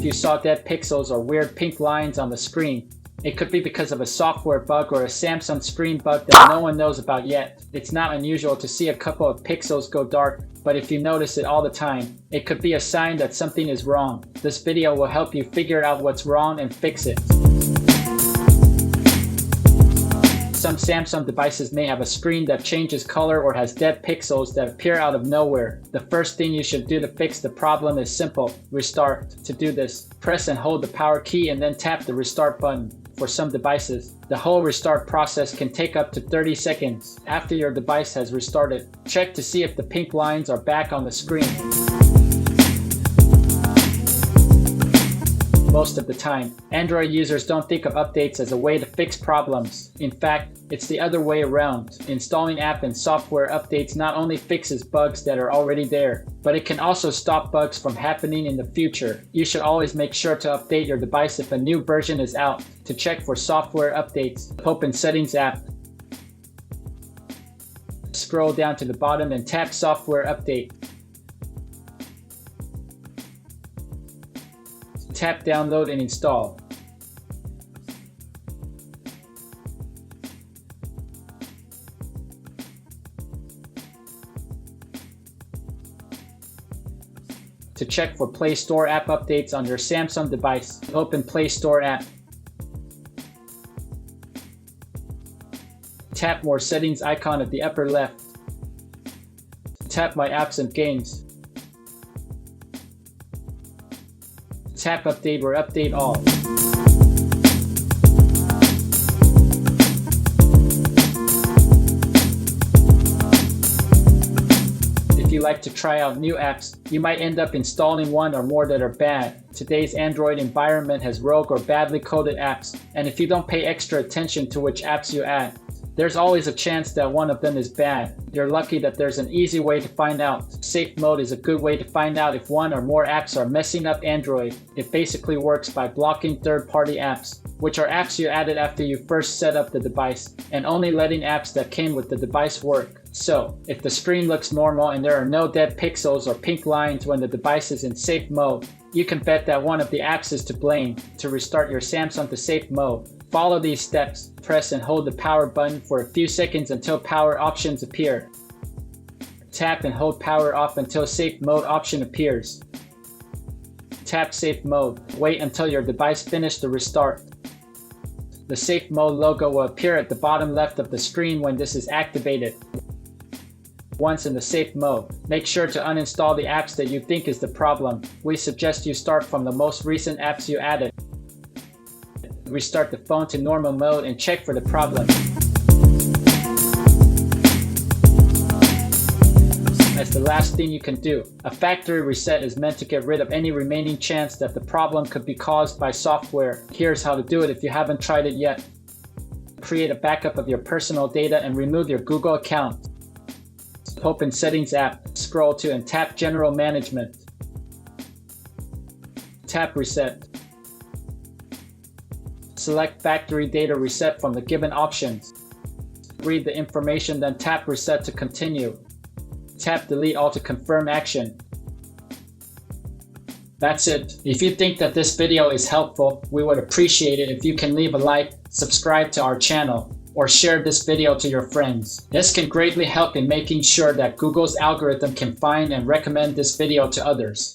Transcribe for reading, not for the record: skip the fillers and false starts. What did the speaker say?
you saw dead pixels or weird pink lines on the screen. It could be because of a software bug or a Samsung screen bug that no one knows about yet. It's not unusual to see a couple of pixels go dark, but if you notice it all the time, it could be a sign that something is wrong. This video will help you figure out what's wrong and fix it. Some Samsung devices may have a screen that changes color or has dead pixels that appear out of nowhere. The first thing you should do to fix the problem is simple: restart. To do this, press and hold the power key and then tap the restart button. For some devices, the whole restart process can take up to 30 seconds. After your device has restarted, check to see if the pink lines are back on the screen. Most of the time, Android users don't think of updates as a way to fix problems. In fact, it's the other way around. Installing app and software updates not only fixes bugs that are already there, but it can also stop bugs from happening in the future. You should always make sure to update your device if a new version is out. To check for software updates, open Settings app. Scroll down to the bottom and tap Software Update. Tap Download and Install. To check for Play Store app updates on your Samsung device, open Play Store app. Tap More Settings icon at the upper left. Tap My Apps and Games. Tap Update or Update All. If you like to try out new apps, you might end up installing one or more that are bad. Today's Android environment has rogue or badly coded apps, and if you don't pay extra attention to which apps you add, there's always a chance that one of them is bad. You're lucky that there's an easy way to find out. Safe mode is a good way to find out if one or more apps are messing up Android. It basically works by blocking third-party apps, which are apps you added after you first set up the device, and only letting apps that came with the device work. So, if the screen looks normal and there are no dead pixels or pink lines when the device is in safe mode, you can bet that one of the apps is to blame. To restart your Samsung to safe mode, follow these steps. Press and hold the power button for a few seconds until power options appear. Tap and hold power off until safe mode option appears. Tap safe mode. Wait until your device finishes the restart. The safe mode logo will appear at the bottom left of the screen when this is activated. Once in the safe mode, make sure to uninstall the apps that you think is the problem. We suggest you start from the most recent apps you added. Restart the phone to normal mode and check for the problem. As the last thing you can do, a factory reset is meant to get rid of any remaining chance that the problem could be caused by software. Here's how to do it if you haven't tried it yet. Create a backup of your personal data and remove your Google account. Open Settings app, scroll to and tap General Management. Tap Reset. Select Factory Data Reset from the given options. Read the information, then tap Reset to continue. Tap Delete All to confirm action. That's it. If you think that this video is helpful, we would appreciate it if you can leave a like, subscribe to our channel, or share this video to your friends. This can greatly help in making sure that Google's algorithm can find and recommend this video to others.